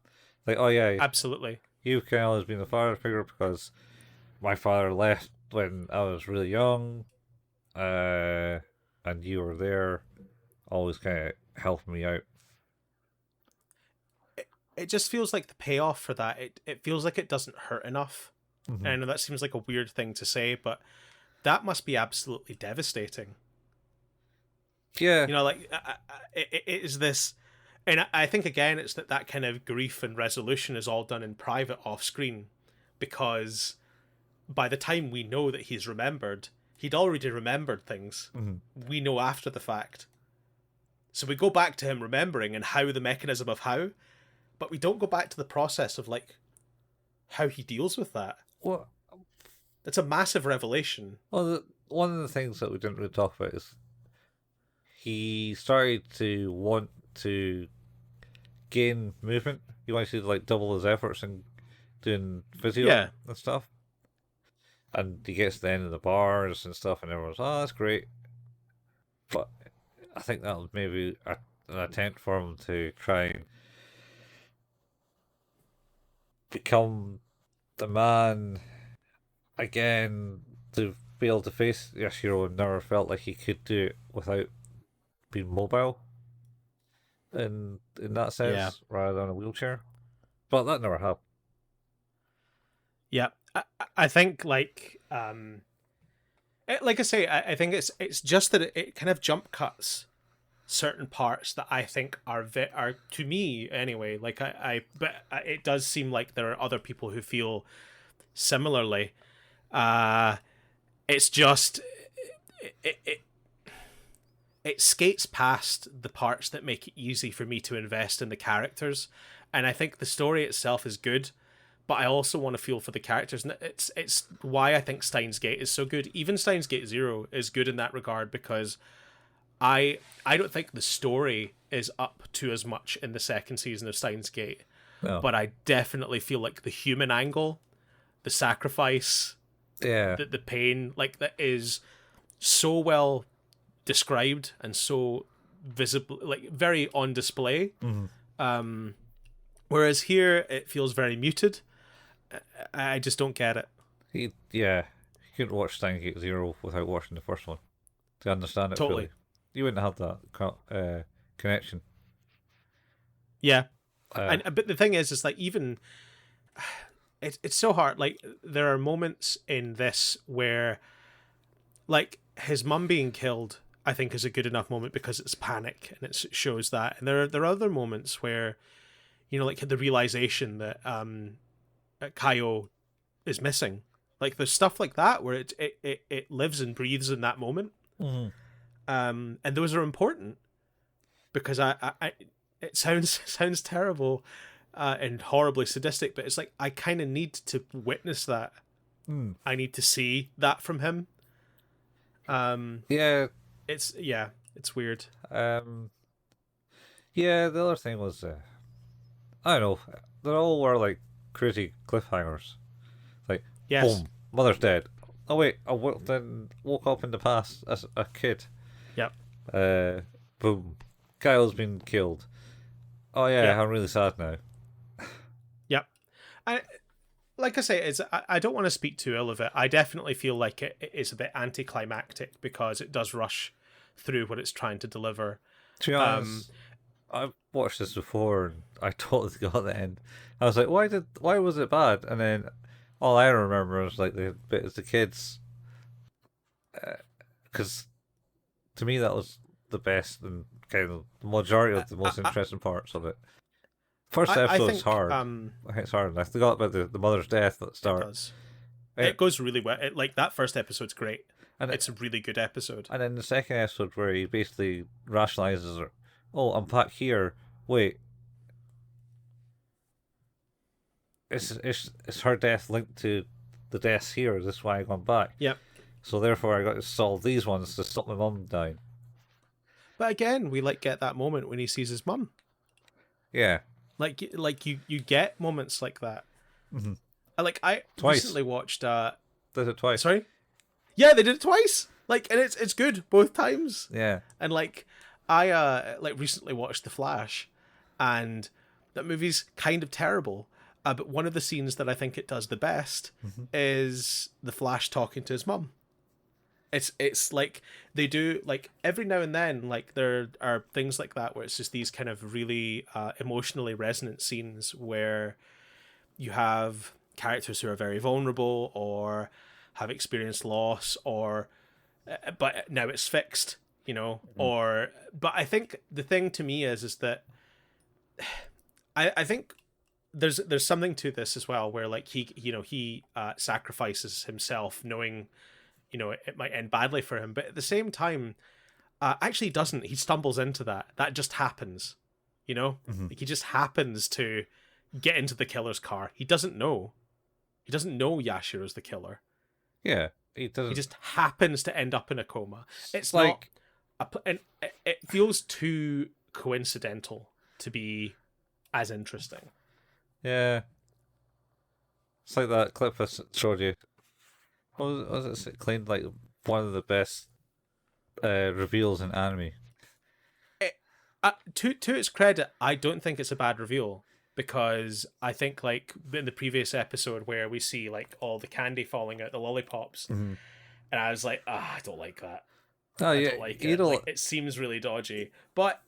like, oh yeah, Absolutely. you've kind of always been the father figure because my father left when I was really young, and you were there, always kind of helping me out. It just feels like the payoff for that. It feels like it doesn't hurt enough. And I know that seems like a weird thing to say, but that must be absolutely devastating. Yeah. You know, like it is this, and I think again it's that kind of grief and resolution is all done in private off screen, because by the time we know that he's remembered, he'd already remembered things. We know after the fact. So we go back to him remembering and how the mechanism of how, but we don't go back to the process of like how he deals with that. Well, It's a massive revelation. Well, one of the things that we didn't really talk about is he started to want to gain movement. He wants to like double his efforts in doing physio and stuff. And he gets to the end of the bars and stuff, and everyone's, oh, that's great. But I think that was maybe an attempt for him to try and become the man again, to be able to face Yashiro, and never felt like he could do it without being mobile in that sense, rather than a wheelchair. But that never happened. Yeah, I think like like I say, I think it's just that it kind of jump cuts certain parts that I think are to me anyway. Like but it does seem like there are other people who feel similarly. It's just it skates past the parts that make it easy for me to invest in the characters, and I think the story itself is good, but I also want to feel for the characters, and it's why I think Steins Gate is so good. Even Steins Gate 0 is good in that regard, because I don't think the story is up to as much in the second season of Steins Gate, but I definitely feel like the human angle, the sacrifice, the pain, like that is so well described and so visible, like very on display. Whereas here it feels very muted. I just don't get it. You couldn't watch Steins Gate 0 without watching the first one to understand it Totally. fully. You wouldn't have that connection. Yeah, but the thing is like even it's so hard. Like there are moments in this where, like his mum being killed, I think is a good enough moment because it's panic and it shows that. And there are other moments where like the realization that Kaio is missing. Like there's stuff like that where it lives and breathes in that moment. Mm-hmm. And those are important because I it sounds terrible and horribly sadistic, but it's like I kind of need to witness that. I need to see that from him. Yeah. It's weird. Yeah, the other thing was, I don't know, they all were like crazy cliffhangers. Like, Yes. boom, mother's dead. Oh wait, then woke up in the past as a kid. Yep. Boom, Kyle's been killed. Oh yeah, Yep. I'm really sad now. Yep. Like I say, I don't want to speak too ill of it. I definitely feel like it is a bit anticlimactic because it does rush through what it's trying to deliver. To be honest, I've watched this before and I totally got the end. I was like, why was it bad? And then all I remember is like the bit is the kids, because to me that was the best and kind of the majority of the most interesting parts of it. First episode's hard. It's hard. I forgot about the mother's death at the start. It does. It goes really well. Like that first episode's great. And it's a really good episode. And then the second episode where he basically rationalizes her. Oh, I'm back here. Wait. It's her death linked to the deaths here. This is why I gone back. Yep. So therefore I got to solve these ones to stop my mum dying. But again, we get that moment when he sees his mum. Yeah. Like you get moments like that. Mm-hmm. I twice. Recently watched Did it twice. Sorry? Yeah, they did it twice. And it's good both times. Yeah. And I recently watched The Flash, and that movie's kind of terrible. But one of the scenes that I think it does the best is the Flash talking to his mum. It's like they do every now and then there are things like that where it's just these kind of really emotionally resonant scenes where you have characters who are very vulnerable or have experienced loss or but now it's fixed, but I think the thing to me is that I think there's something to this as well where he sacrifices himself knowing it might end badly for him, but at the same time actually he stumbles into that just happens, he just happens to get into the killer's car. He doesn't know Yashiro's the killer. Yeah, he doesn't. He just happens to end up in a coma. It's like and it feels too coincidental to be as interesting. Yeah, it's like that clip I showed you. What was it claimed like one of the best reveals in anime? To its credit, I don't think it's a bad reveal because I think in the previous episode where we see all the candy falling out the lollipops, and I was like, I don't like that. Oh yeah, don't like it. It seems really dodgy, but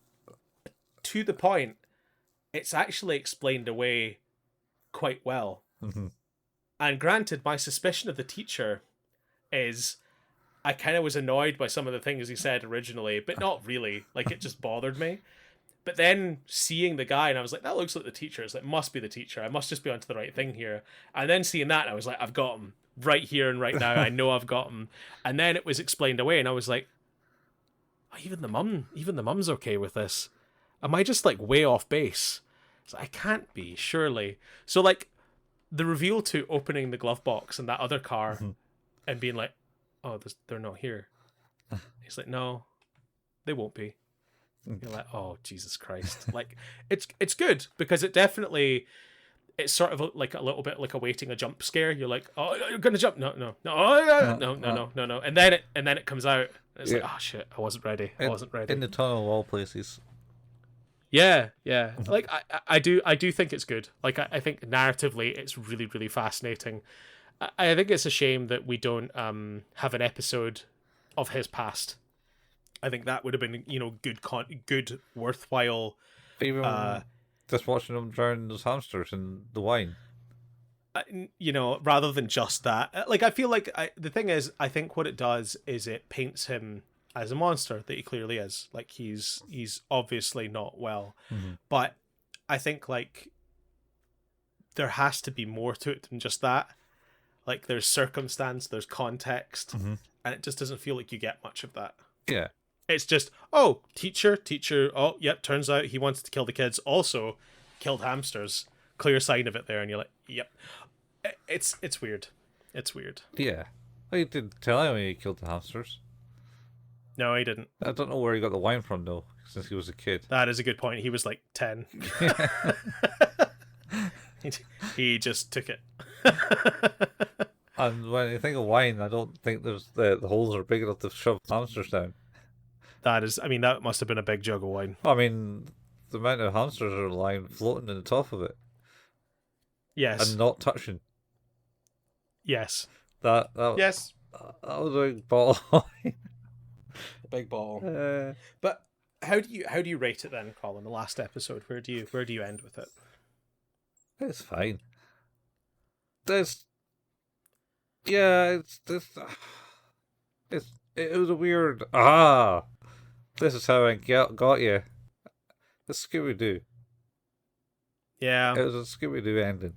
to the point, it's actually explained away quite well. And granted, my suspicion of the teacher is I kind of was annoyed by some of the things he said originally, but not really. It just bothered me. But then seeing the guy, and I was like, that looks like the teacher. It's must be the teacher. I must just be onto the right thing here. And then seeing that, I was like, I've got him right here and right now. I know I've got him. And then it was explained away, and I was like, oh, even the mum's okay with this. Am I just way off base? I can't be, surely. So the reveal to opening the glove box in that other car and being like, oh, they're not here. He's like, no, they won't be. You're like, oh, Jesus Christ. It's good because it's sort of a little bit like awaiting a jump scare. You're like, oh, you're going to jump. No. No. And then it comes out. And it's like, oh shit, I wasn't ready. In the tunnel of all places. Yeah. I do think it's good. I think narratively it's really, really fascinating. I think it's a shame that we don't have an episode of his past. I think that would have been, good, worthwhile. Even just watching him drown those hamsters in the wine. Rather than just that. I feel the thing is, I think what it does is it paints him as a monster that he clearly is. He's obviously not well. But I think like there has to be more to it than just that. Like there's circumstance, there's context, and it just doesn't feel like you get much of that. Yeah. It's just, oh, teacher. Oh, yep. Turns out he wants to kill the kids. Also, killed hamsters. Clear sign of it there, and you're like, yep. It's weird. It's weird. Yeah. Well, he didn't tell him he killed the hamsters. No, he didn't. I don't know where he got the wine from though, since he was a kid. That is a good point. He was like 10. He just took it. And when you think of wine, I don't think there's the holes are big enough to shove hamsters down. That must have been a big jug of wine. I mean, the amount of hamsters are lying floating in the top of it. Yes. And not touching. Yes. That yes. That was a big bottle of wine. A big bottle. But how do you rate it then, Colin? The last episode, where do you end with it? It's fine. It was a weird. This is how I got you. It's Scooby Doo. Yeah. It was a Scooby Doo ending.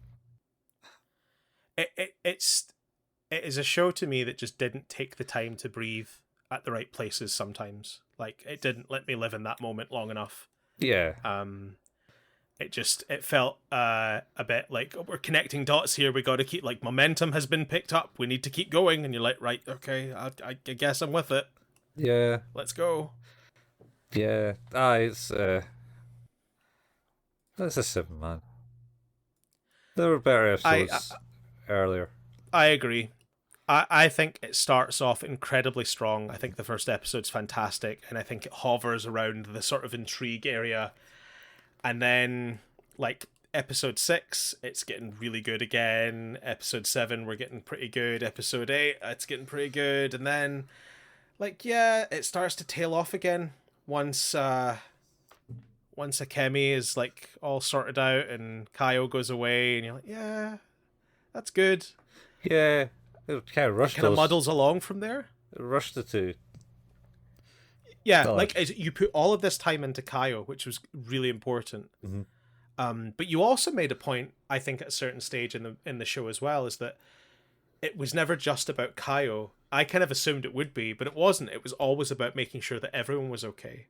It is a show to me that just didn't take the time to breathe at the right places sometimes. Like, it didn't let me live in that moment long enough. Yeah. It felt a bit like, oh, we're connecting dots here. We got to keep, like, momentum has been picked up. We need to keep going. And you're like, right, okay, I guess I'm with it. Yeah. Let's go. Yeah. It's a 7, man. There were better episodes earlier. I agree. I think it starts off incredibly strong. I think the first episode's fantastic, and I think it hovers around the sort of intrigue area. And then, like, episode 6, it's getting really good again. Episode 7, we're getting pretty good. Episode 8, it's getting pretty good. And then, like, yeah, it starts to tail off again once Akemi is, like, all sorted out and Kaio goes away, and you're like, yeah, that's good. Yeah. It kind of rushed. Kind of muddles along from there. It rushed the two. Yeah, like you put all of this time into Kaio, which was really important. Mm-hmm. But you also made a point, I think, at a certain stage in the show as well, is that it was never just about Kaio. I kind of assumed it would be, but it wasn't. It was always about making sure that everyone was okay.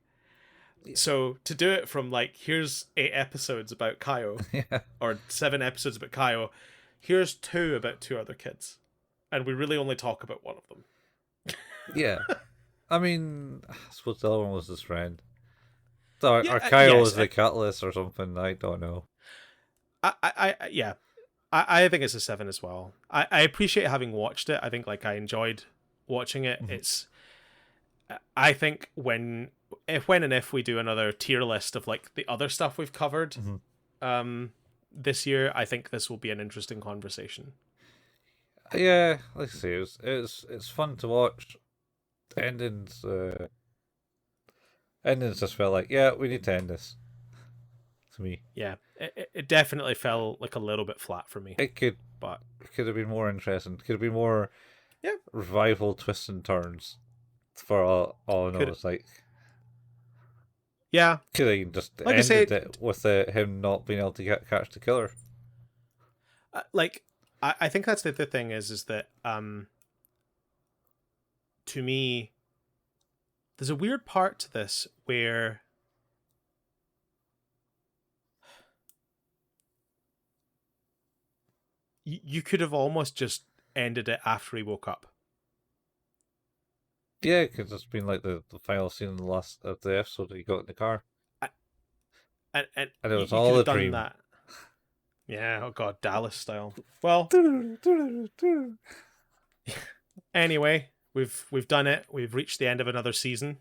Yeah. So to do it from, like, here's 8 episodes about Kaio, or 7 episodes about Kaio, here's 2 about 2 other kids, and we really only talk about one of them. Yeah. I mean, I suppose the other one was his friend. Or Kyle was the catalyst or something. I don't know. I think it's a 7 as well. I appreciate having watched it. I think, like, I enjoyed watching it. Mm-hmm. It's, I think if we do another tier list of, like, the other stuff we've covered, mm-hmm. This year, I think this will be an interesting conversation. Yeah, like I say, it's fun to watch. Endings just felt like, yeah, we need to end this. To me, yeah, it definitely felt like a little bit flat for me. It could have been more interesting. Could have been more, revival twists and turns. For all I know, it's like, yeah, could have just like ended it with him not being able to catch the killer. I think that's the thing is that to me, there's a weird part to this where you could have almost just ended it after he woke up. Yeah, because it's been like the final scene in the last of the episode that he got in the car. And it was all a dream. That. Yeah, oh god, Dallas style. Well, anyway, we've done it. We've reached the end of another season.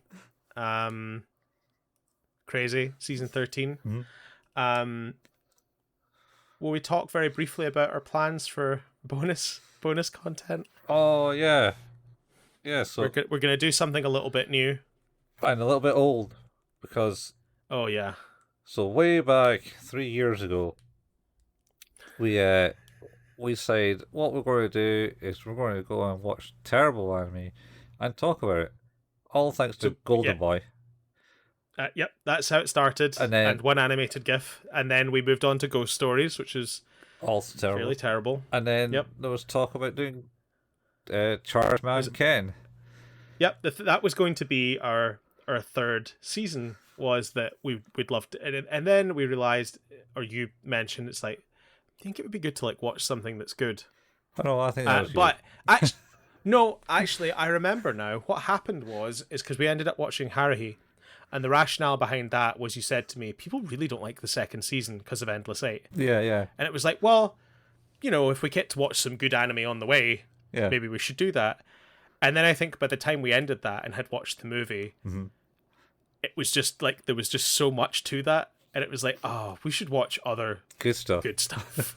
Crazy, season 13. Mm-hmm. Will we talk very briefly about our plans for bonus content? Oh yeah, yeah. So we're gonna do something a little bit new and a little bit old because. Oh yeah. So way back 3 years ago, we said what we're going to do is we're going to go and watch terrible anime and talk about it. All thanks to Golden Boy. Yep, that's how it started. And then- and one animated GIF, and then we moved on to Ghost Stories, which is Also terrible. fairly terrible. And then Yep. there was talk about doing Charge Man Ken. Yep, that was going to be our third season. Was that we'd love to, and then we realized, or you mentioned, it's like, I think it would be good to like watch something that's good. I know. I think that was But actually, no, actually, I remember now. What happened is because we ended up watching Haruhi, and the rationale behind that was you said to me, people really don't like the second season because of Endless 8. Yeah. And it was like, well, if we get to watch some good anime on the way, Yeah. maybe we should do that. And then I think by the time we ended that and had watched the movie, it was just like there was just so much to that, and it was like, oh, we should watch other Good stuff. good stuff.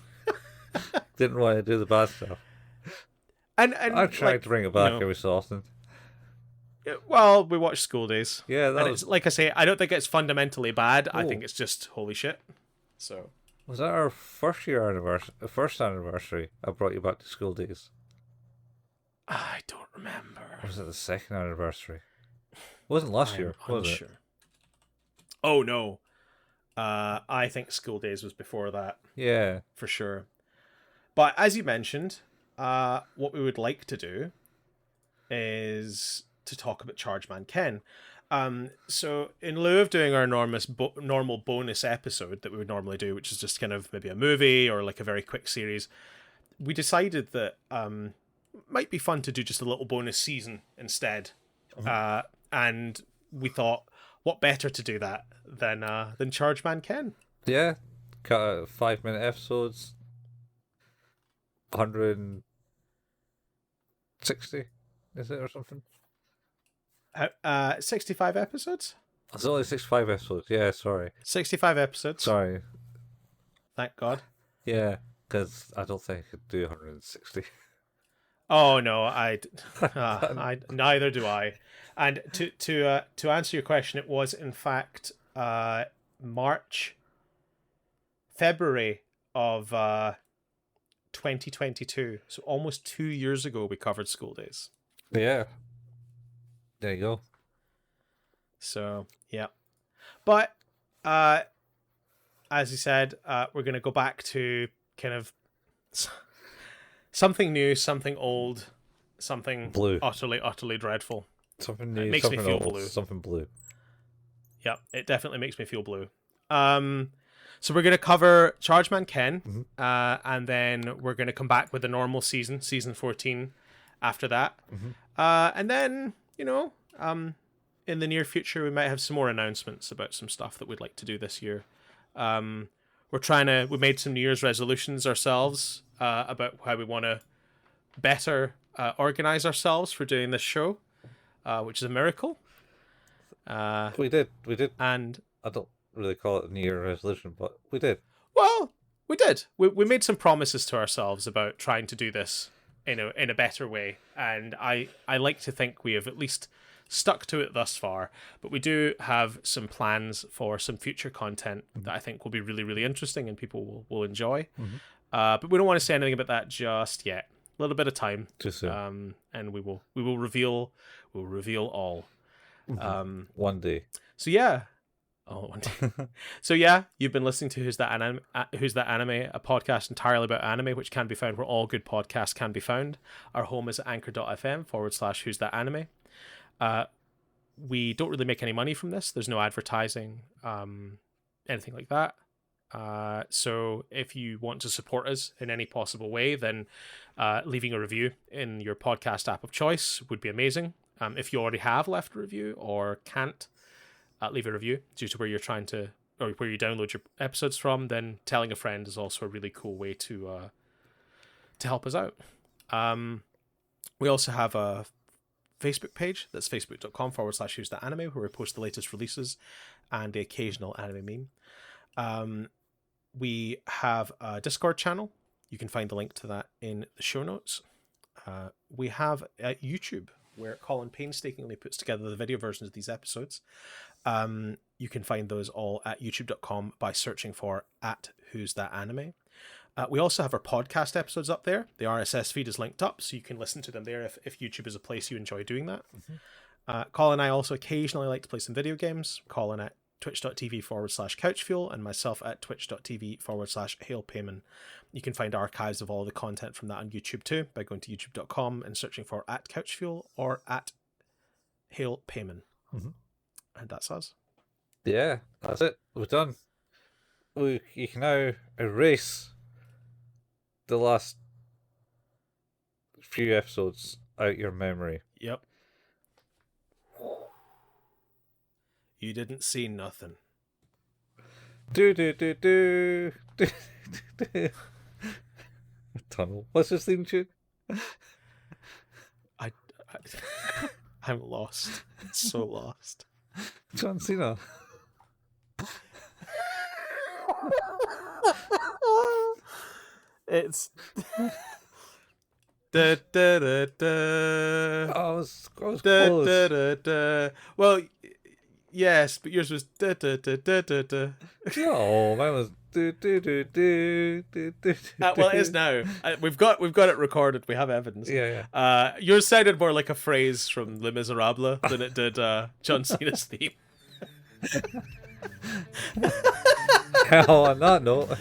Didn't want to do the bad stuff. and I tried to bring it back every so often. Well, we watched School Days. Yeah, and it's like I say, I don't think it's fundamentally bad. I Oh. think it's just holy shit. So Was that our first anniversary? I brought you back to School Days. I don't remember. Or was it the second anniversary? It wasn't last year, was it? Oh no. I think School Days was before that, Yeah. for sure. But as you mentioned, what we would like to do is to talk about Charge Man Ken. So in lieu of doing our normal bonus episode that we would normally do, which is just kind of maybe a movie or like a very quick series, we decided that might be fun to do just a little bonus season instead. And we thought, what better to do that than Charge Man Ken? Yeah. Cut out 5-minute episodes. 160, is it, or something? 65 episodes? It's only 65 episodes, yeah, sorry. 65 episodes. Sorry. Thank God. Yeah, because I don't think I could do 160. Oh no, neither do I. And to answer your question, it was in fact February of 2022. So almost 2 years ago, we covered School Days. Yeah. There you go. So yeah, but as you said, we're gonna go back to kind of something new, something old, something Blue. utterly dreadful. Something new, It makes me something feel old, blue. something blue. Yeah, it definitely makes me feel blue. So we're gonna cover Charge Man Ken, and then we're gonna come back with the normal season 14, after that, and then in the near future we might have some more announcements about some stuff that we'd like to do this year. We made some New Year's resolutions ourselves about how we want to better organize ourselves for doing this show, which is a miracle. We did. And I don't really call it a New Year resolution, but we did. well, we did. We made some promises to ourselves about trying to do this in a better way, and I like to think we have at least stuck to it thus far. But we do have some plans for some future content that I think will be really, really interesting and people will enjoy. But we don't want to say anything about that just yet. A little bit of time, Too soon. and we will reveal all. One day. So yeah. Oh, one day. So yeah, you've been listening to Who's That Anime, a podcast entirely about anime, which can be found where all good podcasts can be found. Our home is at anchor.fm/Who's That Anime. We don't really make any money from this. There's no advertising, anything like that. So if you want to support us in any possible way, then leaving a review in your podcast app of choice would be amazing. If you already have left a review or can't leave a review due to where you're trying to, or where you download your episodes from, then telling a friend is also a really cool way to help us out. We also have a Facebook page. That's facebook.com/Who's That Anime, where we post the latest releases and the occasional anime meme. We have a Discord channel. You can find the link to that in the show notes. We have YouTube, where Colin painstakingly puts together the video versions of these episodes. You can find those all at youtube.com by searching for @Who's That Anime. We also have our podcast episodes up there. The RSS feed is linked up, so you can listen to them there if YouTube is a place you enjoy doing that. Colin and I also occasionally like to play some video games. Colin at twitch.tv/couchfuel and myself at twitch.tv/hailpayman. You can find archives of all the content from that on YouTube too by going to youtube.com and searching for @couchfuel or @hailpayman. Mm-hmm. And that's us. Yeah, that's it. We're done. You can now erase the last few episodes out your memory. Yep. You didn't see nothing. Do. Tunnel. What's this theme tune? I'm lost. So lost. John Cena. It's da da da da. I was Da, close. da, da, da. Well, yes, but yours was da da da da da da. No, mine was do. Well, it is now. We've got it recorded. We have evidence. Yeah. Yours sounded more like a phrase from Les Miserables than it did John Cena's theme. Hell, on that note,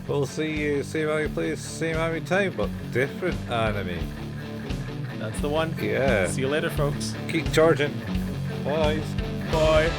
we'll see you same every place, same every time, but different anime. That's the one. Yeah. See you later, folks. Keep charging. Bye. Bye.